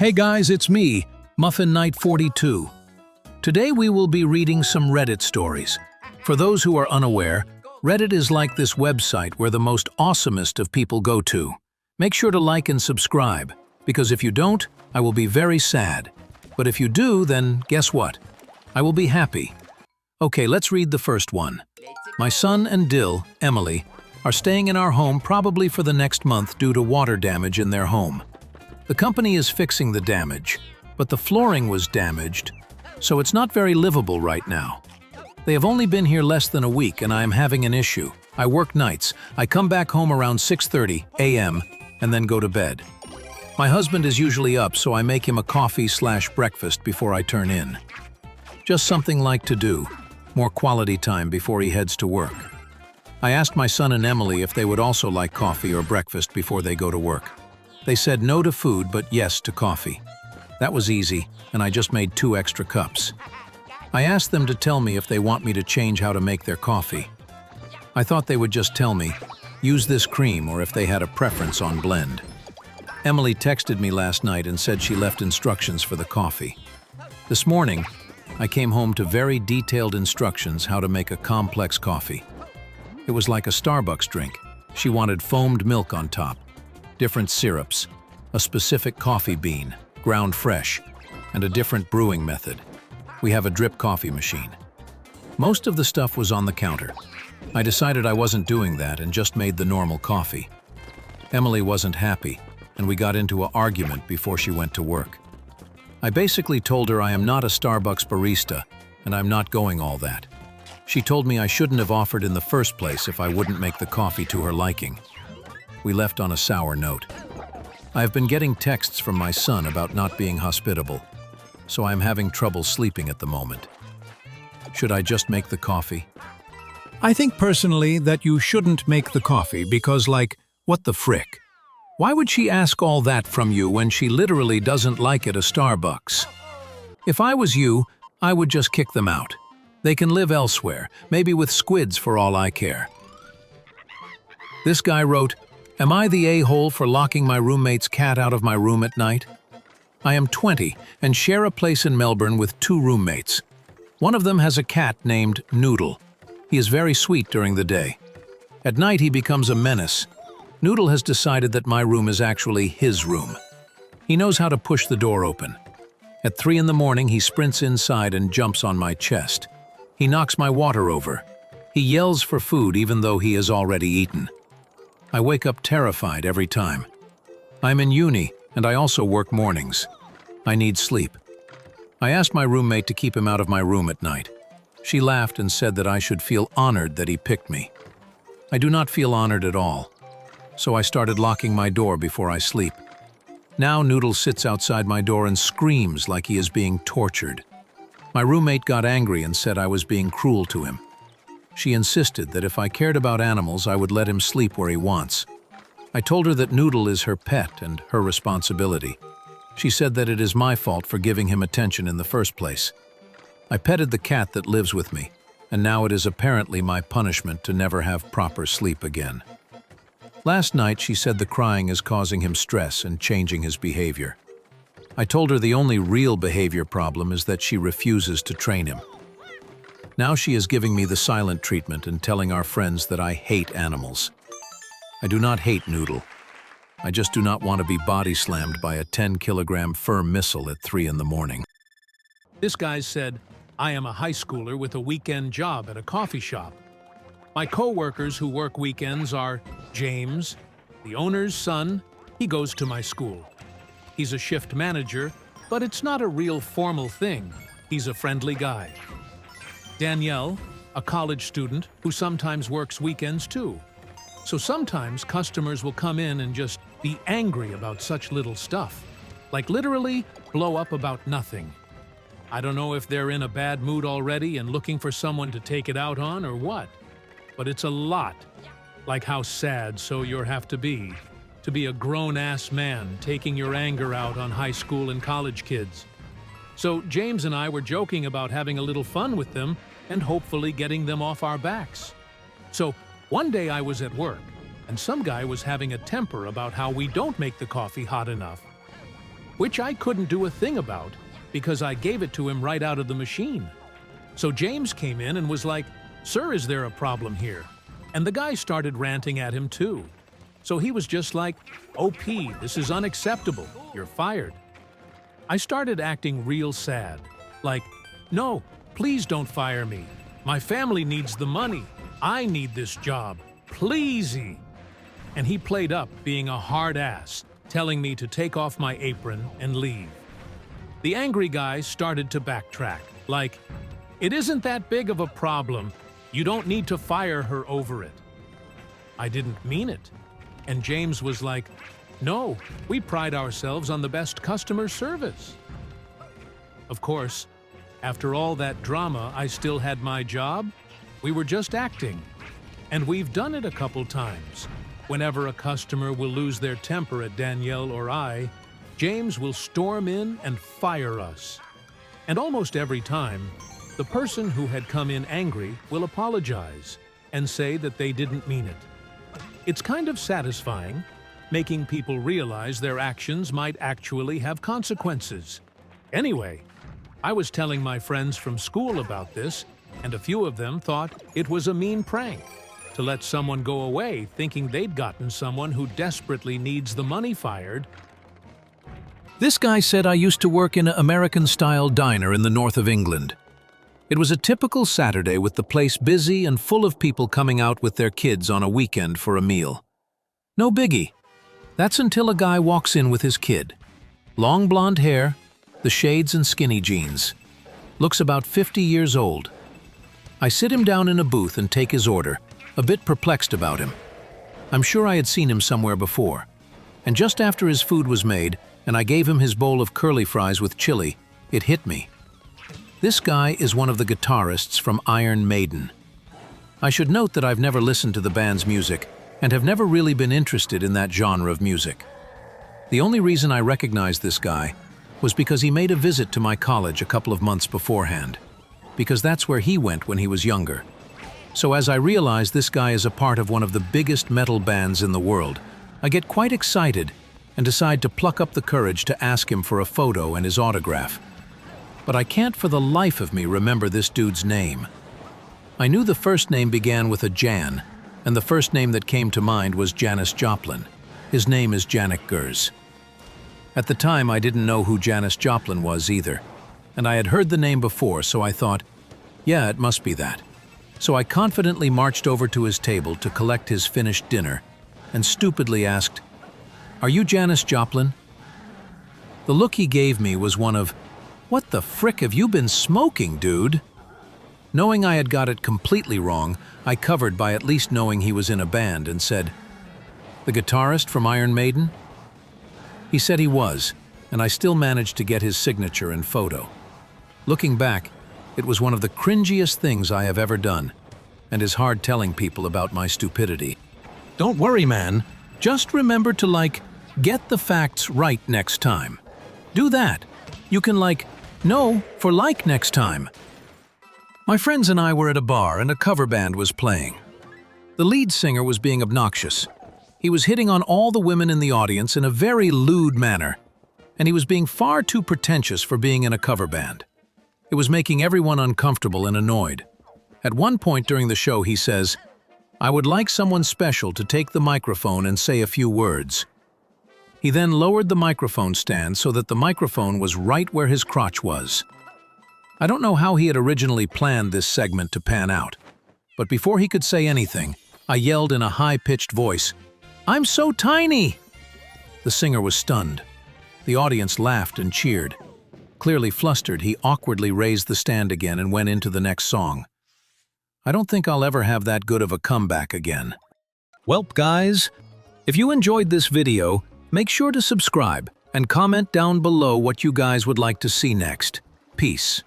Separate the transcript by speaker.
Speaker 1: Hey guys, it's me, Muffin Knight 42. Today we will be reading some Reddit stories. For those who are unaware, Reddit is like this website where the most awesomest of people go to. Make sure to like and subscribe, because if you don't, I will be very sad. But if you do, then guess what? I will be happy. Okay, let's read the first one. My son and Dill, Emily, are staying in our home probably for the next month due to water damage in their home. The company is fixing the damage, but the flooring was damaged, so it's not very livable right now. They have only been here less than a week and I am having an issue. I work nights. I come back home around 6:30 a.m. and then go to bed. My husband is usually up, so I make him a coffee/breakfast before I turn in. Just something like to do, more quality time before he heads to work. I asked my son and Emily if they would also like coffee or breakfast before they go to work. They said no to food, but yes to coffee. That was easy, and I just made 2 extra cups. I asked them to tell me if they want me to change how to make their coffee. I thought they would just tell me, use this cream, or if they had a preference on blend. Emily texted me last night and said she left instructions for the coffee. This morning, I came home to very detailed instructions how to make a complex coffee. It was like a Starbucks drink. She wanted foamed milk on top, different syrups, a specific coffee bean, ground fresh, and a different brewing method. We have a drip coffee machine. Most of the stuff was on the counter. I decided I wasn't doing that and just made the normal coffee. Emily wasn't happy, and we got into an argument before she went to work. I basically told her I am not a Starbucks barista, and I'm not going all that. She told me I shouldn't have offered in the first place if I wouldn't make the coffee to her liking. We left on a sour note. I have been getting texts from my son about not being hospitable, so I am having trouble sleeping at the moment. Should I just make the coffee?
Speaker 2: I think personally that you shouldn't make the coffee because, what the frick?
Speaker 1: Why would she ask all that from you when she literally doesn't like it at Starbucks? If I was you, I would just kick them out. They can live elsewhere, maybe with squids for all I care. This guy wrote, "Am I the a-hole for locking my roommate's cat out of my room at night? I am 20 and share a place in Melbourne with 2 roommates. One of them has a cat named Noodle. He is very sweet during the day. At night he becomes a menace. Noodle has decided that my room is actually his room. He knows how to push the door open. At 3 in the morning he sprints inside and jumps on my chest. He knocks my water over. He yells for food even though he has already eaten. I wake up terrified every time. I'm in uni, and I also work mornings. I need sleep. I asked my roommate to keep him out of my room at night. She laughed and said that I should feel honored that he picked me. I do not feel honored at all, so I started locking my door before I sleep. Now Noodle sits outside my door and screams like he is being tortured. My roommate got angry and said I was being cruel to him. She insisted that if I cared about animals, I would let him sleep where he wants. I told her that Noodle is her pet and her responsibility. She said that it is my fault for giving him attention in the first place. I petted the cat that lives with me, and now it is apparently my punishment to never have proper sleep again. Last night, she said the crying is causing him stress and changing his behavior. I told her the only real behavior problem is that she refuses to train him. Now she is giving me the silent treatment and telling our friends that I hate animals. I do not hate Noodle. I just do not want to be body slammed by a 10-kilogram fur missile at 3 in the morning.
Speaker 2: This guy said, I am a high schooler with a weekend job at a coffee shop. My co-workers who work weekends are James, the owner's son. He goes to my school. He's a shift manager, but it's not a real formal thing. He's a friendly guy. Danielle, a college student who sometimes works weekends too. So sometimes customers will come in and just be angry about such little stuff, like literally blow up about nothing. I don't know if they're in a bad mood already and looking for someone to take it out on or what, but it's a lot. Like how sad so you have to be a grown-ass man taking your anger out on high school and college kids. So James and I were joking about having a little fun with them and hopefully getting them off our backs. So one day I was at work, and some guy was having a temper about how we don't make the coffee hot enough. which I couldn't do a thing about because I gave it to him right out of the machine. So James came in and was like, "Sir, is there a problem here?" And the guy started ranting at him too. So he was just like, "OP, this is unacceptable. You're fired." I started acting real sad. Like, "No, please don't fire me. My family needs the money. I need this job. Pleasey." And he played up being a hard ass, telling me to take off my apron and leave. The angry guy started to backtrack, like, "It isn't that big of a problem. You don't need to fire her over it." I didn't mean it. And James was like, "No, we pride ourselves on the best customer service." Of course, after all that drama, I still had my job. We were just acting. And we've done it a couple times. Whenever a customer will lose their temper at Danielle or I, James will storm in and fire us. And almost every time, the person who had come in angry will apologize and say that they didn't mean it. It's kind of satisfying, making people realize their actions might actually have consequences. Anyway, I was telling my friends from school about this, and a few of them thought it was a mean prank to let someone go away thinking they'd gotten someone who desperately needs the money fired.
Speaker 1: This guy said I used to work in an American-style diner in the north of England. It was a typical Saturday with the place busy and full of people coming out with their kids on a weekend for a meal. No biggie. That's until a guy walks in with his kid. Long blonde hair, the shades and skinny jeans. Looks about 50 years old. I sit him down in a booth and take his order, a bit perplexed about him. I'm sure I had seen him somewhere before. And just after his food was made, and I gave him his bowl of curly fries with chili, it hit me. This guy is one of the guitarists from Iron Maiden. I should note that I've never listened to the band's music and have never really been interested in that genre of music. The only reason I recognized this guy was because he made a visit to my college a couple of months beforehand, because that's where he went when he was younger. So as I realize this guy is a part of one of the biggest metal bands in the world, I get quite excited and decide to pluck up the courage to ask him for a photo and his autograph. But I can't for the life of me remember this dude's name. I knew the first name began with a Jan, and the first name that came to mind was Janis Joplin. His name is Janik Gers. At the time, I didn't know who Janis Joplin was either, and I had heard the name before, so I thought, yeah, it must be that. So I confidently marched over to his table to collect his finished dinner, and stupidly asked, "Are you Janis Joplin?" The look he gave me was one of, "What the frick have you been smoking, dude?" Knowing I had got it completely wrong, I covered by at least knowing he was in a band and said, "The guitarist from Iron Maiden?" He said he was, and I still managed to get his signature and photo. Looking back, it was one of the cringiest things I have ever done, and is hard telling people about my stupidity. Don't worry, man. Just remember to, get the facts right next time. Do that. You can, no for next time. My friends and I were at a bar and a cover band was playing. The lead singer was being obnoxious. He was hitting on all the women in the audience in a very lewd manner, and he was being far too pretentious for being in a cover band. It was making everyone uncomfortable and annoyed. At one point during the show, he says, "I would like someone special to take the microphone and say a few words." He then lowered the microphone stand so that the microphone was right where his crotch was. I don't know how he had originally planned this segment to pan out, but before he could say anything, I yelled in a high-pitched voice, "I'm so tiny!" The singer was stunned. The audience laughed and cheered. Clearly flustered, he awkwardly raised the stand again and went into the next song. I don't think I'll ever have that good of a comeback again. Welp, guys, if you enjoyed this video, make sure to subscribe and comment down below what you guys would like to see next. Peace.